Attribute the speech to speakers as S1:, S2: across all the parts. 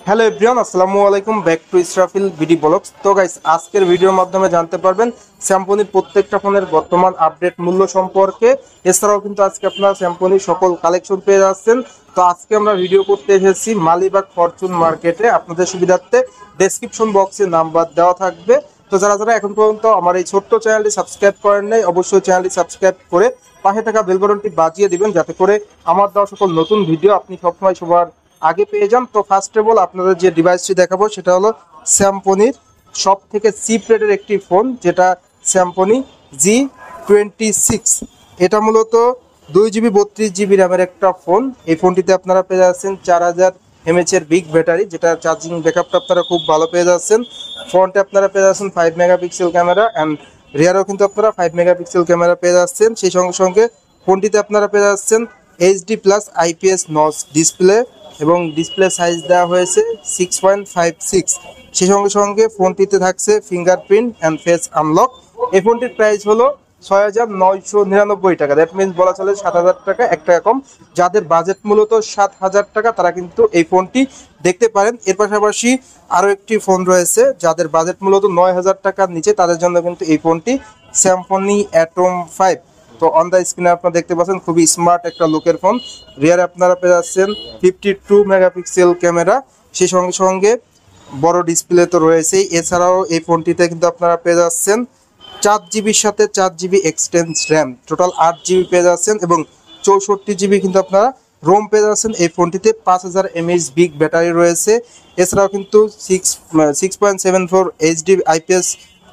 S1: Hello everyone, আসসালামু আলাইকুম। Back to Israfil BD blogs. তো গাইস, আজকের ভিডিওর মাধ্যমে জানতে পারবেন স্যামসংয়ের প্রত্যেকটা ফোনের বর্তমান আপডেট মূল্য সম্পর্কে। এছাড়াও কিন্তু আজকে আপনারা স্যামসংয়ের সকল কালেকশন পেয়ে যাচ্ছেন। তো আজকে আমরা ভিডিও করতে এসেছি মালিবাগ ফরচুন মার্কেটে। আপনাদের সুবিধার্থে ডেসক্রিপশন বক্সে নাম্বার দেওয়া থাকবে। তো যারা যারা এখন পর্যন্ত আমার এই ছোট্ট চ্যানেলটি সাবস্ক্রাইব করেন নাই, অবশ্যই চ্যানেলটি সাবস্ক্রাইব করে পাশে থাকা বেল বাটনটি বাজিয়ে দিবেন, যাতে করে আমার দেওয়া সকল নতুন ভিডিও আপনি সবসময় সবার আগে পেয়ে যান। তো ফার্স্ট অফ অল আপনাদের যে ডিভাইসটি দেখাবো সেটা হলো স্যামসংয়ের সব থেকে চিপ রেটের একটি ফোন, যেটা স্যামসং G26। এটা মূলত 2GB 32GB র্যামের একটা ফোন। এই ফোনটিতে আপনারা পেয়ে যাচ্ছেন 4000 mAh এর বিগ ব্যাটারি, যেটা চার্জিং ব্যাকআপটা আপনারা খুব ভালো পেয়ে যাচ্ছেন। ফ্রন্টে আপনারা পেয়ে যাচ্ছেন 5 মেগাপিক্সেল ক্যামেরা অ্যান্ড রিয়ারও কিন্তু আপনারা 5 মেগাপিক্সেল ক্যামেরা পেয়ে যাচ্ছেন। সেই সঙ্গে সঙ্গে ফোনটিতে আপনারা পেয়ে যাচ্ছেন HD+ IPS নচ ডিসপ্লে এবং ডিসপ্লে সাইজ দেওয়া হয়েছে 6.56। সেই সঙ্গে সঙ্গে ফোনটিতে থাকছে ফিঙ্গারপ্রিন্ট অ্যান্ড ফেস আনলক। এই ফোনটির প্রাইস হলো 6999 টাকা। দ্যাট মিনস বলা চলে 7000 টাকা, 1 টাকা কম। যাদের বাজেট মূলত 7000 টাকা তারা কিন্তু এই ফোনটি দেখতে পারেন। এর পাশাপাশি আরও একটি ফোন রয়েছে যাদের বাজেট মূলত 9000 টাকার নিচে, তাদের জন্য কিন্তু এই ফোনটি স্যামসং অ্যাটম 5। তো অন দ্য স্ক্রিনে আপনারা দেখতে পাচ্ছেন খুবই স্মার্ট একটা লুকের ফোন। রিয়ারে আপনারা পেয়ে যাচ্ছেন 52 মেগাপিক্সেল ক্যামেরা, সেই সঙ্গে সঙ্গে বড় ডিসপ্লে তো রয়েছেই। এছাড়াও এই ফোনটিতে কিন্তু আপনারা পেয়ে যাচ্ছেন 4GBর সাথে 4GB এক্সটেন্স র্যাম, টোটাল 8GB পেয়ে যাচ্ছেন এবং 64GB কিন্তু আপনারা রোম পেয়ে যাচ্ছেন। এই ফোনটিতে 5000 mAh বিগ ব্যাটারি রয়েছে। এছাড়াও কিন্তু 6.74 HD IPS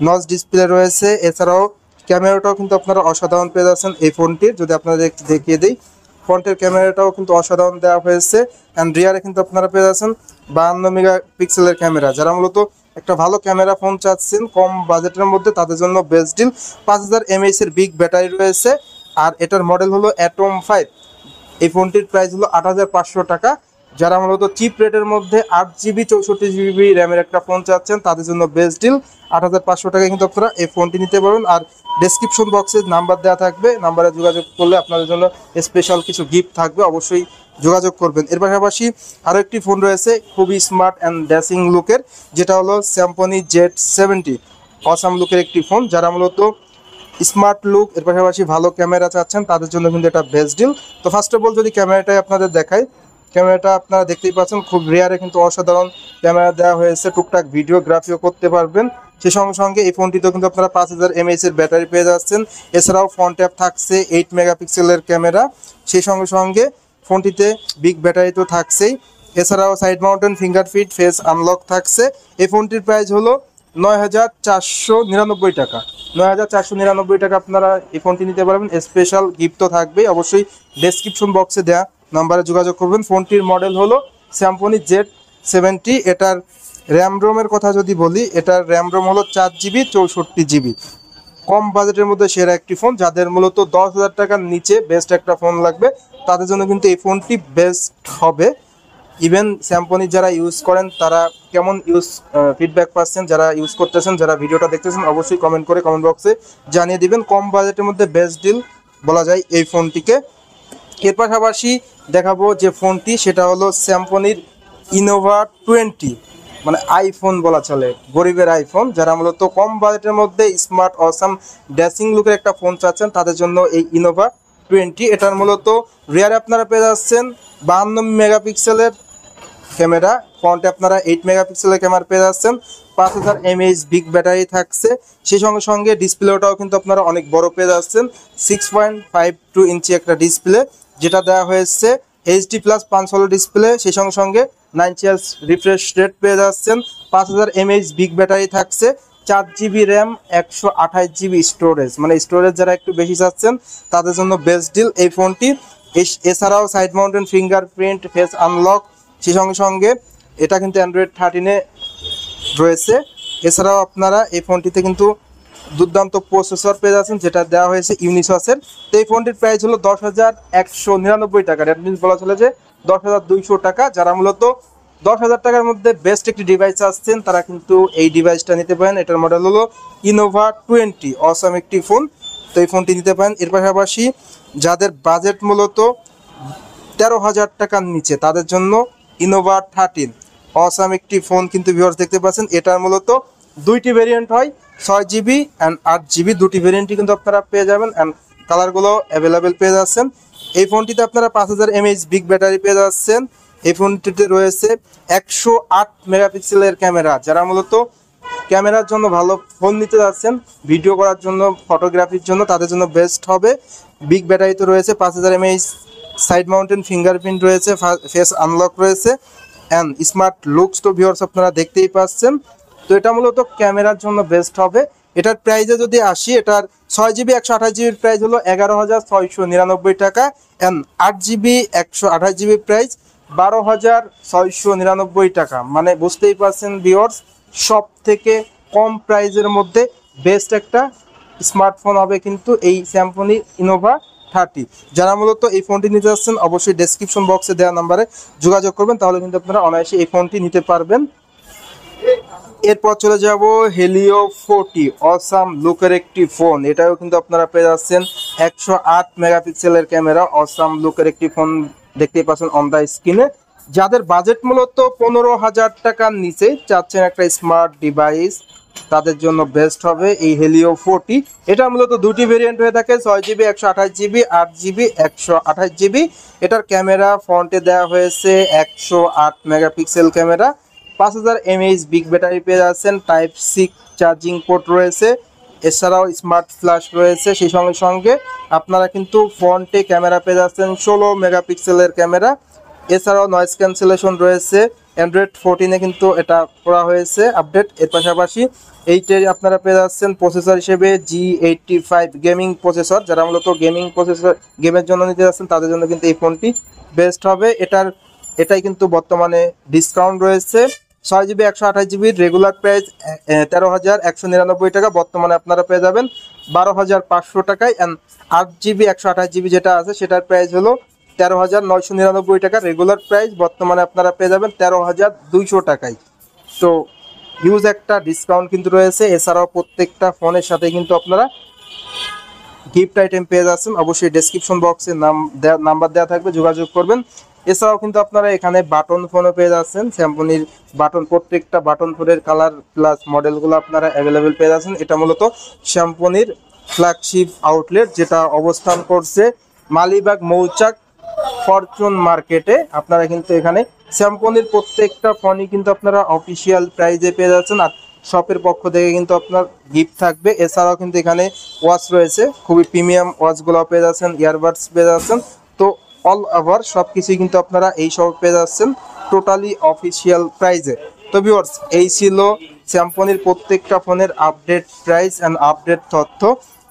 S1: নচ ডিসপ্লে রয়েছে। এছাড়াও ক্যামেরাটাও কিন্তু আপনারা অসাধারণ পেয়ে যাচ্ছেন এই ফোনটির। যদি আপনাদের দেখিয়ে দিই, ফ্রন্টের ক্যামেরাটাও কিন্তু অসাধারণ দেওয়া হয়েছে অ্যান্ড রিয়ারে কিন্তু আপনারা পেয়ে যাচ্ছেন 52 মেগাপিক্সেলের ক্যামেরা। যারা মূলত একটা ভালো ক্যামেরা ফোন চাচ্ছেন কম বাজেটের মধ্যে, তাদের জন্য বেস্ট ডিল। 5000 mAh এর বিগ ব্যাটারি রয়েছে আর এটার মডেল হলো অ্যাটম 5। এই ফোনটির প্রাইস হলো 8500 টাকা। যারা মূলত চিপ রেটের মধ্যে 8GB 64GB র্যামের একটা ফোন চাচ্ছেন, তাদের জন্য বেস্ট ডিল। 8500 টাকায় কিন্তু আপনারা এই ফোনটি নিতে পারবেন। আর ডেসক্রিপশন বক্সে নাম্বার দেওয়া থাকবে, নাম্বারে যোগাযোগ করলে আপনাদের জন্য স্পেশাল কিছু গিফট থাকবে, অবশ্যই যোগাযোগ করবেন। এর পাশাপাশি আরও একটি ফোন রয়েছে খুবই স্মার্ট অ্যান্ড ড্যাশিং লুকের, যেটা হলো স্যামসং Z70। অসাম লুকের একটি ফোন। যারা মূলত স্মার্ট লুক এর পাশাপাশি ভালো ক্যামেরা চাচ্ছেন, তাদের জন্য কিন্তু এটা বেস্ট ডিল। তো ফার্স্ট অফ অল যদি ক্যামেরাটাই আপনাদের দেখাই, ক্যামেরাটা আপনারা দেখতেই পাচ্ছেন খুব রেয়ারে কিন্তু অসাধারণ ক্যামেরা দেওয়া হয়েছে। টুকটাক ভিডিওগ্রাফিও করতে পারবেন। সেই সঙ্গে সঙ্গে এই ফোনটিতেও কিন্তু আপনারা 5000 mAh এর ব্যাটারি পেয়ে যাচ্ছেন। এছাড়াও ফ্রন্ট ট্যাপ থাকছে 8 মেগাপিক্সেলের ক্যামেরা। সেই সঙ্গে সঙ্গে ফোনটিতে বিগ ব্যাটারি তো থাকছেই। এছাড়াও side mountain fingerprint face unlock থাকছে। এই ফোনটির প্রাইস হলো 9499 টাকা। 9499 টাকা আপনারা এই ফোনটি নিতে পারবেন। স্পেশাল গিফট তো থাকবেই, অবশ্যই ডেসক্রিপশন বক্সে দেওয়া নাম্বারে যোগাযোগ করবেন। ফোনটির মডেল হলো স্যামসং Z70। এটার র্যাম রোমের কথা যদি বলি, এটার র্যাম রোম হলো 4GB 64GB। কম বাজেটের মধ্যে সেরা একটি ফোন। যাদের মূলত 10,000 টাকার নিচে বেস্ট একটা ফোন লাগবে, তাদের জন্য কিন্তু এই ফোনটি বেস্ট হবে। ইভেন স্যামসং যারা ইউজ করেন তারা কেমন ফিডব্যাক পাচ্ছেন, যারা ইউজ করতেছেন, যারা ভিডিওটা দেখতেছেন, অবশ্যই কমেন্ট করে কমেন্ট বক্সে জানিয়ে দিবেন। কম বাজেটের মধ্যে বেস্ট ডিল বলা যায় এই ফোনটিকে। এর পাশাপাশি দেখাবো যে ফোনটি, সেটা হলো স্যামসং ইনোভা 20, মানে আইফোন বলা চলে, গরিবের আইফোন। যারা মূলত কম বাজেটের মধ্যে স্মার্ট অসাম ড্যাশিং লুকের একটা ফোন চাচ্ছেন, তাদের জন্য এই ইনোভা 20। এটার মূলত রিয়ারে আপনারা পেয়ে যাচ্ছেন 52 মেগাপিক্সেলের ক্যামেরা, ফ্রন্টে আপনারা 8 মেগাপিক্সেলের ক্যামেরা পেয়ে যাচ্ছেন। 5000 mAh বিগ ব্যাটারি থাকছে। সেই সঙ্গে সঙ্গে ডিসপ্লেটাও কিন্তু আপনারা অনেক বড় পেয়ে যাচ্ছেন। 6.52 ইঞ্চি একটা ডিসপ্লে, যেটা দেওয়া হয়েছে HD+ পাঁচশো ডিসপ্লে। সেই সঙ্গে সঙ্গে 9 Hz রিফ্রেশ রেট পেয়ে যাচ্ছেন। 5000 mAh বিগ ব্যাটারি থাকছে। 4GB র্যাম, 128GB স্টোরেজ, মানে স্টোরেজ যারা একটু বেশি চাচ্ছেন তাদের জন্য বেস্ট ডিল এই ফোনটি। এছাড়াও side mountain fingerprint face unlock, সেই সঙ্গে সঙ্গে এটা কিন্তু অ্যান্ড্রয়েড 13-এ রয়েছে। এছাড়াও আপনারা এই ফোনটিতে কিন্তু দুর্দান্ত প্রসেসর পেয়ে যাচ্ছেন, যেটা দেওয়া হয়েছে ইউনিসসের। তো এই ফোনটির প্রাইস হলো 10,199 টাকা। দ্যাট মিনস বলা চলে যে 10,200 টাকা। যারা মূলত 10,000 টাকার মধ্যে বেস্ট একটি ডিভাইস আসছেন, তারা কিন্তু এই ডিভাইসটা নিতে পারেন। এটার মডেল হলো ইনোভা 20, অসাম একটি ফোন। তো এই ফোনটি নিতে পারেন। এর পাশাপাশি যাদের বাজেট মূলত 13,000 টাকার নিচে, তাদের জন্য ইনোভা 13। অসাম একটি ফোন কিন্তু ভিউয়ার্স দেখতে পাচ্ছেন। এটার মূলত দুইটি ভেরিয়েন্ট হয়, 6GB অ্যান্ড 8GB, দুটি ভেরিয়েন্টই কিন্তু আপনারা পেয়ে যাবেন অ্যান্ড কালারগুলো অ্যাভেলেবেল পেয়ে যাচ্ছেন। এই ফোনটিতে আপনারা 5000 mAh বিগ ব্যাটারি পেয়ে যাচ্ছেন। এই ফোনটিতে রয়েছে 108 মেগাপিক্সেলের ক্যামেরা। যারা মূলত ক্যামেরার জন্য ভালো ফোন নিতে যাচ্ছেন, ভিডিও করার জন্য, ফটোগ্রাফির জন্য, তাদের জন্য বেস্ট হবে। বিগ ব্যাটারিতে রয়েছে 5000 mAh, সাইড মাউন্টেন ফিঙ্গারপ্রিন্ট রয়েছে, ফেস আনলক রয়েছে অ্যান্ড স্মার্ট লুকস তো ভিউয়ার্স আপনারা দেখতেই পাচ্ছেন। তো এটা মূলত ক্যামেরার জন্য বেস্ট হবে। এটার প্রাইসে যদি আসি, এটার 6GB 128GB প্রাইস হলো 11,699 টাকা অ্যান্ড 8GB 128GB প্রাইস 12,699 টাকা। মানে বুঝতেই পারছেন ভিউয়ার্স, সব থেকে কম প্রাইজের মধ্যে বেস্ট একটা স্মার্টফোন হবে কিন্তু এই স্যামসং ইনোভা 30। যারা মূলত এই ফোনটি নিতে যাচ্ছেন অবশ্যই ডেসক্রিপশন বক্সে দেওয়া নাম্বারে যোগাযোগ করবেন, তাহলে কিন্তু আপনারা অনায়াসে এই ফোনটি নিতে পারবেন। এরপর চলে যাব হেলিও 40, অসাম লুকের একটি ফোন। এটাও কিন্তু আপনারা পেয়ে যাচ্ছেন 108 মেগাপিক্সেলের ক্যামেরা, অসাম লুকের একটি ফোন দেখতেই পাচ্ছেন অন দ্য স্ক্রিনে। যাদের বাজেট মূলত 15,000 টাকার নিচে চাচ্ছেন একটা স্মার্ট ডিভাইস, তাদের জন্য বেস্ট হবে এই হেলিও 40। এটা মূলত দুটি ভেরিয়েন্ট হয়ে থাকে, 6GB 128GB, 8GB 128GB। এটার ক্যামেরা ফ্রন্টে দেওয়া হয়েছে 108 megapixel camera, 5000 mAh big battery পেয়ে যাচ্ছেন, টাইপ সি চার্জিং পোর্ট রয়েছে, এছাড়াও স্মার্ট ফ্ল্যাশ রয়েছে। সেই সঙ্গে সঙ্গে আপনারা কিন্তু ফ্রন্টে ক্যামেরা পেয়ে যাচ্ছেন 16 মেগাপিক্সেলের ক্যামেরা, এছাড়াও নয়েজ ক্যান্সেলেশন রয়েছে। অ্যান্ড্রয়েড 14-এ কিন্তু এটা করা হয়েছে আপডেট। এর পাশাপাশি এইটাই আপনারা পেয়ে যাচ্ছেন প্রসেসর হিসেবে G85 গেমিং প্রসেসর। যারা মূলত গেমিং প্রসেসর গেমের জন্য নিতে যাচ্ছেন তাদের জন্য কিন্তু এই ফোনটি বেস্ট হবে। এটাই কিন্তু বর্তমানে ডিসকাউন্ট রয়েছে। 6GB 128GB রেগুলার প্রাইস 13,199 টাকা, বর্তমানে আপনারা পেয়ে যাবেন 12,500 টাকায়। অ্যান্ড 8GB 128GB যেটা আছে সেটার প্রাইস হলো 13,999 টাকা, রেগুলার প্রাইস বর্তমানে আপনারা পেয়ে যাবেন 13,200 টাকায়। তো হিউজ একটা ডিসকাউন্ট কিন্তু রয়েছে। এছাড়াও প্রত্যেকটা ফোনের সাথে কিন্তু আপনারা গিফট আইটেম পেয়ে যাচ্ছেন। অবশ্যই ডেসক্রিপশন বক্সে নাম্বার দেওয়া থাকবে, যোগাযোগ করবেন। এছাড়াও কিন্তু আপনারা এখানে বাটন ফোনও পেয়ে যাচ্ছেন। স্যামসংয়ের বাটন, প্রত্যেকটা বাটন ফোনের কালার প্লাস মডেলগুলো আপনারা অ্যাভেলেবেল পেয়ে যাচ্ছেন। এটা মূলত স্যামসংয়ের ফ্ল্যাগশিপ আউটলেট, যেটা অবস্থান করছে মালিবাগ মৌচাক ফরচুন মার্কেটে। আপনারা কিন্তু এখানে স্যামসংয়ের প্রত্যেকটা ফোনই কিন্তু আপনারা অফিসিয়াল প্রাইজে পেয়ে যাচ্ছেন, আর শপের পক্ষ থেকে কিন্তু আপনার গিফট থাকবে। এছাড়াও কিন্তু এখানে ওয়াচ রয়েছে, খুবই প্রিমিয়াম ওয়াচগুলো পেয়ে যাচ্ছেন, ইয়ারবাডস পেয়ে যাচ্ছেন। তো অল ওভার সব কিছুই কিন্তু আপনারা এই সব পেয়ে যাচ্ছেন টোটালি অফিসিয়াল প্রাইজে। তো ভিউয়ার্স, এই ছিল স্যামসংয়ের প্রত্যেকটা ফোনের আপডেট প্রাইস অ্যান্ড আপডেট তথ্য।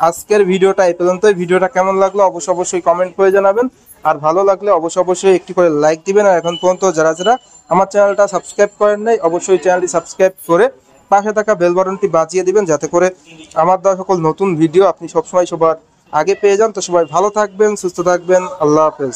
S1: আজকের ভিডিওটা এই পর্যন্তই। ভিডিওটা কেমন লাগলো অবশ্যই কমেন্ট করে জানাবেন, আর ভালো লাগলে অবশ্যই একটি করে লাইক দিবেন। আর এখন পর্যন্ত যারা আমার চ্যানেলটা সাবস্ক্রাইব করেন নাই, অবশ্যই চ্যানেলটি সাবস্ক্রাইব করে পাশে থাকা বেল বাটনটি বাজিয়ে দিবেন, যাতে করে আমার দেওয়া সকল নতুন ভিডিও আপনি সবসময় সবার আগে পেয়ে যান। তো সবাই ভালো থাকবেন, সুস্থ থাকবেন, আল্লাহ হাফেজ।